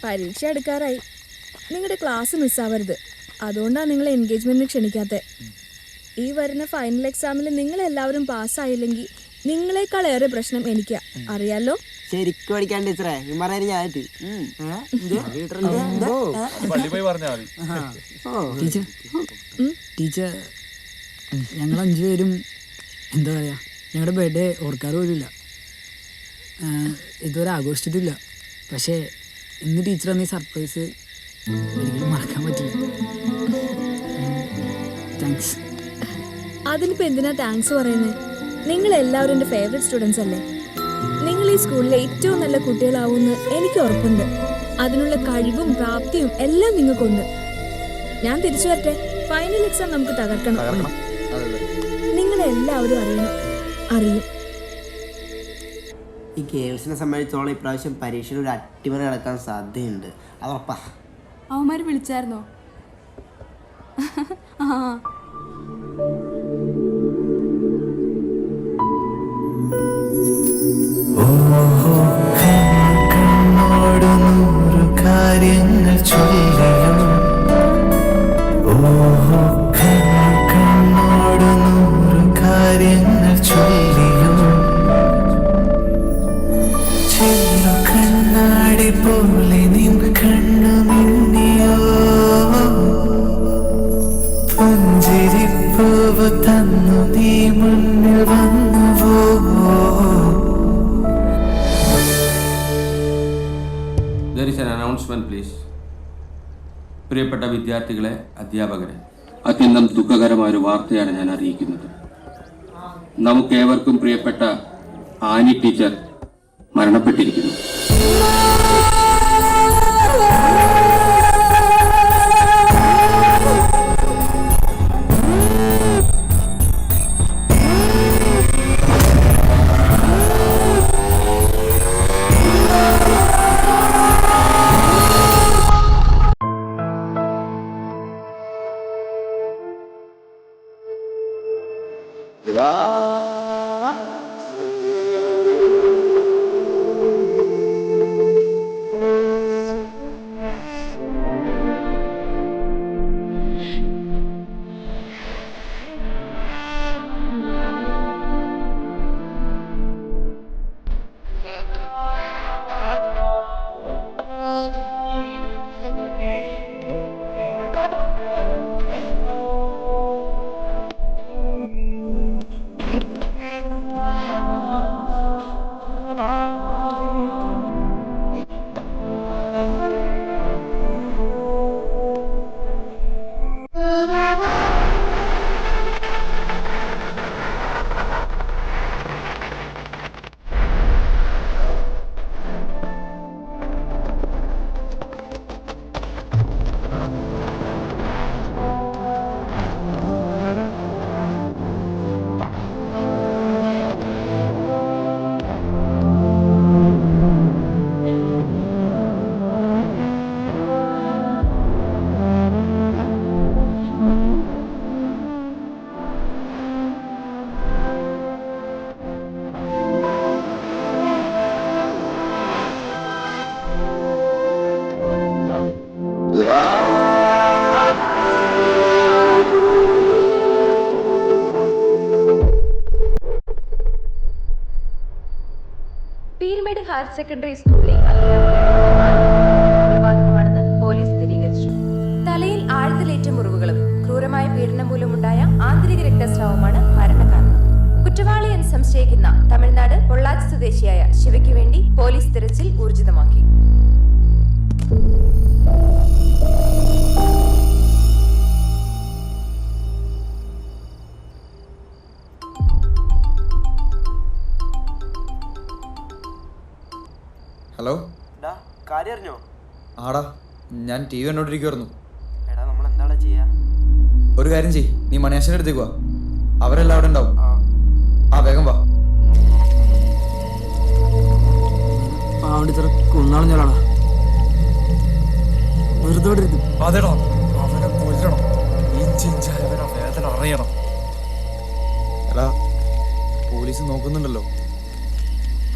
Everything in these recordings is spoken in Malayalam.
പരീക്ഷ എടുക്കാറായി. നിങ്ങളുടെ ക്ലാസ് മിസ്സാവരുത്. അതുകൊണ്ടാണ് നിങ്ങളെ എൻഗേജ്മെന്റിന് ക്ഷണിക്കാത്തത്. ഈ വരുന്ന ഫൈനൽ എക്സാമിൽ നിങ്ങളെല്ലാവരും പാസ്സായില്ലെങ്കിൽ നിങ്ങളെക്കാളേറെ പ്രശ്നം എനിക്കാ, അറിയാലോ? ശരിക്കും പഠിക്കാൻ ടീച്ചറെ ടീച്ചർ ഞങ്ങൾ 5 പേരും എന്താ പറയാ, ഞങ്ങളുടെ ബർത്ത്ഡേ ഓർക്കാറ് പോലുമില്ല, ഇതുവരെ ആഘോഷിച്ചിട്ടില്ല. പക്ഷേ ഇന്ന് ടീച്ചർ തന്ന സർപ്രൈസ് ഒരിക്കലും മറക്കാൻ പറ്റില്ല. താങ്ക്സ്. അതിനിപ്പോ എന്തിനാ താങ്ക്സ് പറയുന്നത്? നിങ്ങൾ എല്ലാവരും എൻ്റെ ഫേവറേറ്റ് സ്റ്റുഡൻസ് അല്ലേ? നിങ്ങൾ ഈ സ്കൂളിലെ ഏറ്റവും നല്ല കുട്ടികളാവുമെന്ന് എനിക്ക് ഉറപ്പുണ്ട്. അതിനുള്ള കഴിവും പ്രാപ്തിയും എല്ലാം നിങ്ങൾക്കുണ്ട്. ഞാൻ തിരിച്ചു വരട്ടെ. ഫൈനൽ എക്സാം നമുക്ക് തകർക്കണം. നിങ്ങളെല്ലാവരും അറിയും. ഈ ഗേൾസിനെ സംബന്ധിച്ചോളം ഇപ്രാവശ്യം പരീക്ഷയിൽ ഒരു അട്ടിമറി നടക്കാൻ സാധ്യതയുണ്ട്. അതുറപ്പാ. അവന്മാർ വിളിച്ചായിരുന്നോ? കാര്യങ്ങൾ ചൊല്ലിയോ, കണ്ണോട് 100 കാര്യങ്ങൾ ചൊല്ലിയോ, ചെല്ലു കണ്ണാടി പോലെ നിൻ കണ്ണു മിന്നിയോ, പുഞ്ചിരിപ്പൂവ് തന്നു നീ മുന്നിൽ വന്നുവോ. There is an announcement, please. പ്രിയപ്പെട്ട വിദ്യാർത്ഥികളെ, അധ്യാപകരെ, അത്യന്തം ദുഃഖകരമായ ഒരു വാർത്തയാണ് ഞാൻ അറിയിക്കുന്നത്. നമുക്കേവർക്കും പ്രിയപ്പെട്ട ആനി ടീച്ചർ മരണപ്പെട്ടിരിക്കുന്നു. പീരുമേട് ഹയർ സെക്കൻഡറി സ്കൂളിലെ കൊലപാതകമാണെന്ന് പോലീസ് സ്ഥിരീകരിച്ചു. തലയിൽ ആഴത്തിലേറ്റ മുറിവുകളും ക്രൂരമായ പീഡനം മൂലമുണ്ടായ ആന്തരിക രക്തസ്രാവമാണ് മരണകാരണം. കുറ്റവാളി എന്ന് സംശയിക്കുന്ന തമിഴ്നാട് പൊള്ളാച്ചി സ്വദേശിയായ ശിവയ്ക്ക് വേണ്ടി പോലീസ് തിരച്ചിൽ ഊർജിതമാക്കി. ഹലോ, കാര്യം അറിഞ്ഞോ? ആടാ, ഞാൻ TV കണ്ടോണ്ടിരിക്കുവായിരുന്നു. എടാ, നമ്മൾ എന്താടാ ചെയ്യാ? ഒരു കാര്യം ചെയ്യ്, നീ മണിയാശന്റെ അടുത്തേക്ക് വാ. അവരെല്ലാം അവിടെ ഉണ്ടാവും. വേഗം വാ. കൊന്നാളഞ്ഞാളാ വെറുതെ അതെടാ, അവനെ കൊല്ലണം. വേദന അറിയണം. എടാ, പോലീസ് നോക്കുന്നുണ്ടല്ലോ,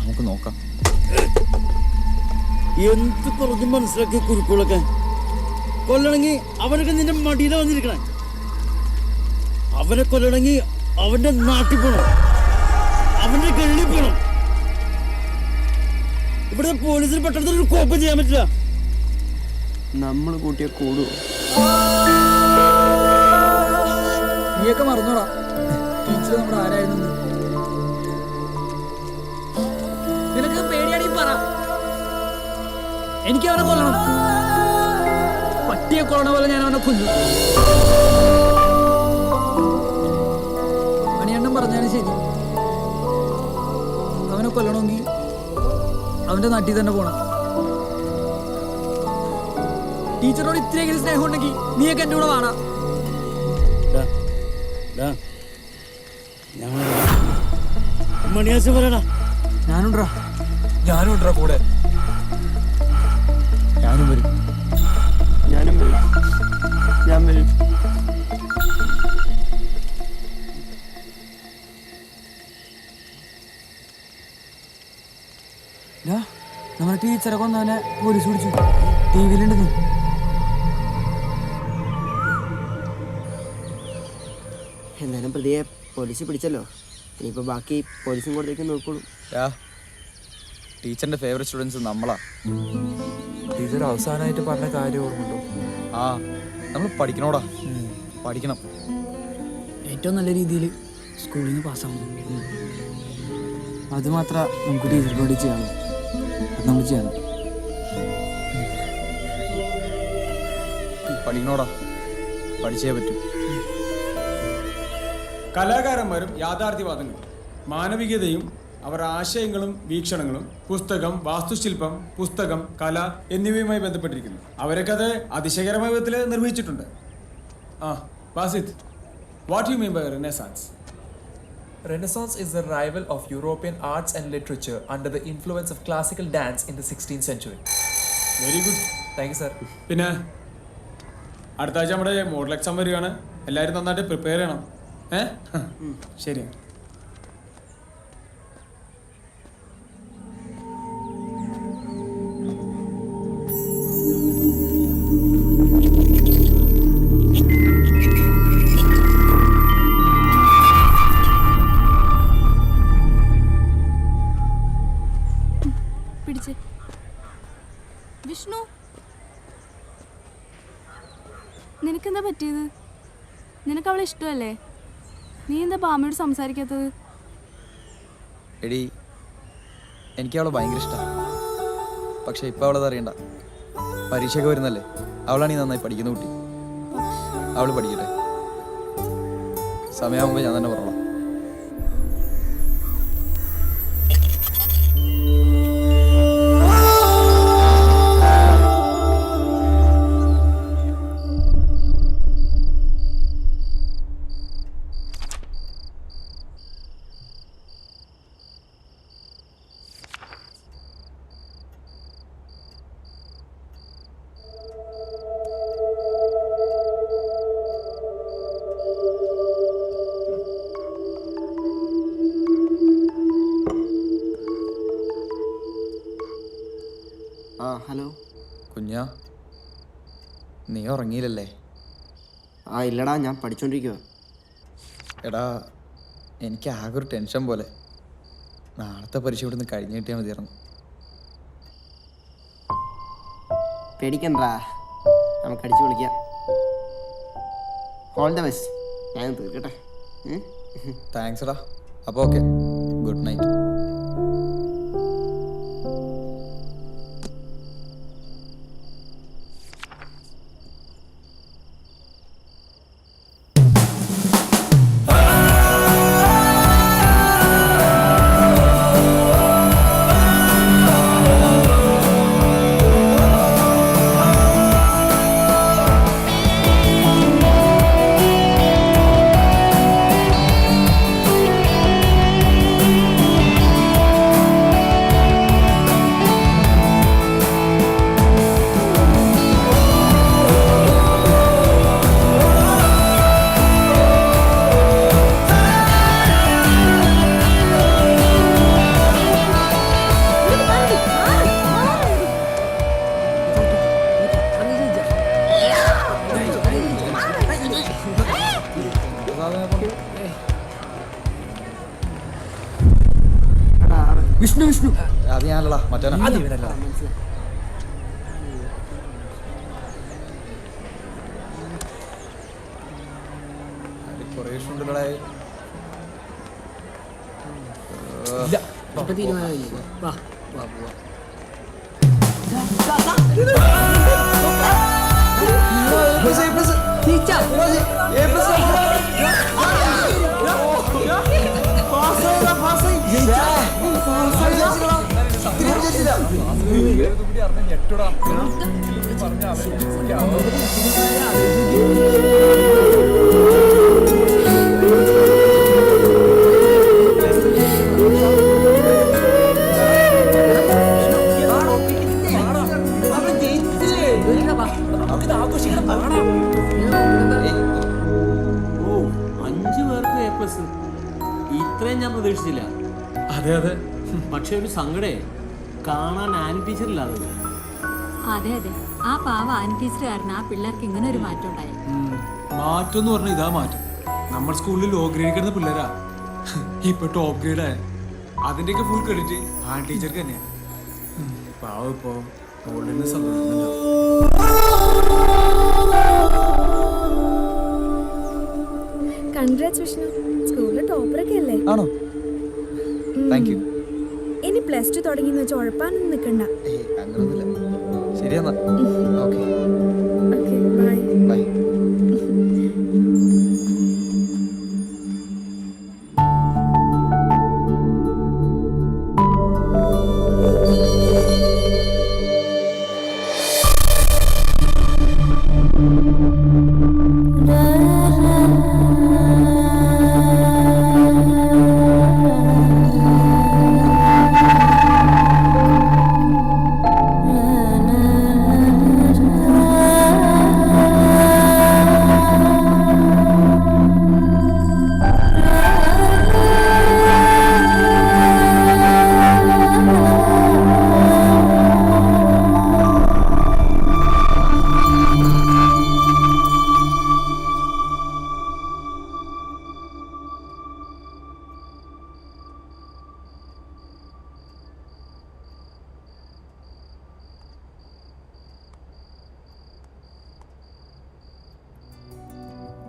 നമുക്ക് നോക്കാം. എന്ത് പറഞ്ഞു മനസ്സിലാക്കി കുരുക്കുകളൊക്കെ കൊല്ലണമെങ്കിൽ അവനൊക്കെ നിന്റെ മടിയില വന്നിരിക്കണേ. അവനെ കൊല്ലണമെങ്കിൽ അവന്റെ നാട്ടിൽ പോണം, അവന്റെ ഗള്ളിൽ പോണം. ഇവിടെ പോലീസിന് പെട്ടെന്ന് ഒരു കോപ്പം ചെയ്യാൻ പറ്റില്ല. നമ്മൾ കൂട്ടിയ കൂടു. നീയൊക്കെ മറന്നോടാ ടീച്ചർ നമ്മുടെ ആരായിരുന്നു. നിനക്ക് പേടിയാണെങ്കിൽ പറ, എനിക്ക് അവനെ കൊല്ലണം. പട്ടിയെ കൊല്ലണ പോലെ ഞാൻ അവനെ കൊല്ലും. മണിയണ്ണം പറഞ്ഞാലും ശരി, അവനെ കൊല്ലണമെങ്കിൽ അവന്റെ നാട്ടിൽ തന്നെ പോണം. ടീച്ചറോട് ഇത്രയെങ്കിലും സ്നേഹം ഉണ്ടെങ്കിൽ നീയൊക്കെ എന്റെ കൂടെ വാടാ. മണിയാശം പറയടാ. ഞാനുണ്ടാ കൂടെ. ഞാനും വരും. ഞാനും വരും. ഞാൻ വരും. നമ്മുടെ ടീച്ചറെ കൊന്നവനെ പോലീസ് പിടിച്ചു. ടി വിയിലുണ്ട്. എന്തായാലും പ്രതിയെ പോലീസ് പിടിച്ചല്ലോ. ഇനിയിപ്പോൾ ബാക്കി പോലീസും കൊടുത്തേക്ക് നോക്കോളൂ. ടീച്ചറിന്റെ ഫേവറേറ്റ് സ്റ്റുഡൻസ് നമ്മളാ. ടീച്ചർ അവസാനമായിട്ട് പറഞ്ഞ കാര്യം ഓർമ്മയുണ്ടോ? ആ, നമ്മൾ പഠിക്കണോടാ, പഠിക്കണം. ഏറ്റവും നല്ല രീതിയിൽ സ്കൂളിൽ നിന്ന് പാസ്സാവും. അത് മാത്രം നമുക്ക് ടീച്ചറിനോട് ചെയ്യണം. അത് നമ്മൾ ചെയ്യണം. പഠിക്കണോടാ, പഠിച്ചേ പറ്റൂ. കലാകാരന്മാരും യാഥാർത്ഥ്യവാദങ്ങളും മാനവികതയും അവർ ആശയങ്ങളും വീക്ഷണങ്ങളും പുസ്തകം, വാസ്തുശില്പം, പുസ്തകം, കല എന്നിവയുമായി ബന്ധപ്പെട്ടിരിക്കുന്നു. അവരൊക്കെ അത് അതിശയകരമായ വിധത്തിൽ നിർവഹിച്ചിട്ടുണ്ട്. Wasid, what you mean by renaissance? Renaissance is the revival of European arts and literature under the influence of classical dance in the 16th century. Very good, thank you sir. പിന്നെ അടുത്ത ആഴ്ച നമ്മുടെ മോഡൽ എക്സാം വരികയാണ്. എല്ലാവരും നന്നായിട്ട് പ്രിപ്പയർ ചെയ്യണം. ശരി. പിടിച്ച്. വിഷ്ണു, നിനക്കെന്താ പറ്റിയത്? നിനക്ക് അവളെ ഇഷ്ടമല്ലേ? നീ എന്താ ബാമയോട് സംസാരിക്കാത്തത്? എടി, എനിക്ക് അവളെ ഭയങ്കര ഇഷ്ടമാണ്. പക്ഷെ ഇപ്പം അവളത് അറിയണ്ട. പരീക്ഷയൊക്കെ വരുന്നല്ലേ, അവളാണ് ഈ നന്നായി പഠിക്കുന്ന കുട്ടി. അവൾ പഠിക്കട്ടെ. സമയമാകുമ്പോൾ ഞാൻ തന്നെ പറഞ്ഞോളാം. ഹലോ കുഞ്ഞാ, നീ ഉറങ്ങിയില്ലല്ലേ? ഇല്ലടാ, ഞാൻ പഠിച്ചോണ്ടിരിക്കുക. എടാ, എനിക്ക് ആകെ ഒരു ടെൻഷൻ പോലെ. നാളത്തെ പരീക്ഷ ഇവിടെ നിന്ന് കഴിഞ്ഞ് കിട്ടിയാൽ മതിയായിരുന്നു. പേടിക്കണ്ടാ, നമുക്ക് അടിച്ചു വിളിക്കാം. All the best. ഞാൻ തീർക്കട്ടെ. താങ്ക്സ് എടാ. അപ്പോൾ ഓക്കെ, ഗുഡ് നൈറ്റ്. ഇവനല്ലടാ മറ്റവനാ. അത് ഇവനല്ല. അതിൽ കുറേ ഇഷ്ടമുണ്ടല്ലേ. ഇല്ല. ഇപ്പൊ തീരുമാനമില്ലേ? വാ വാ പോവാ. ഓ 5 പേർക്ക് A+. ഇത്രയും ഞാൻ പ്രതീക്ഷിച്ചില്ല. അതെ അതെ. പക്ഷെ ഒരു സങ്കടേ, കാണാൻ ആനി ടീച്ചറില്ലാതെ. അതെ അതെ, ആ പാവ ആനി ടീച്ചർ കാരണം ആ പിള്ളേർക്ക് ഇങ്ങനെ ഒരു മാറ്റം ഉണ്ടായി. മാറ്റം എന്ന് പറഞ്ഞാൽ ഇതാ മാറ്റം. നമ്മുടെ സ്കൂളിൽ ലോ ഗ്രേഡ് കിടന്ന പിള്ളേരാ ഇപ്പൊ ടോപ്പ് ഗ്രേഡ് ആയ. അതിന്റെയൊക്കെ ഫുൾ ക്രെഡിറ്റ് ആ ടീച്ചർക്ക് തന്നെയാണ്. പാവം ഇപ്പോ മോളിൽ സന്തോഷിക്കുന്നുണ്ടോ? കൺഗ്രാറ്റ്സ് വിഷ്ണു, സ്കൂളിലെ ടോപ്പറൊക്കെ അല്ലേ? ആണോ? Thank you. ഇനി +2 തുടങ്ങിയെന്ന് വെച്ച് ഉഴപ്പാനൊന്നും നിൽക്കണ്ട. അങ്ങനൊന്നുമില്ല. ശരിയെന്നാ. ഓക്കെ.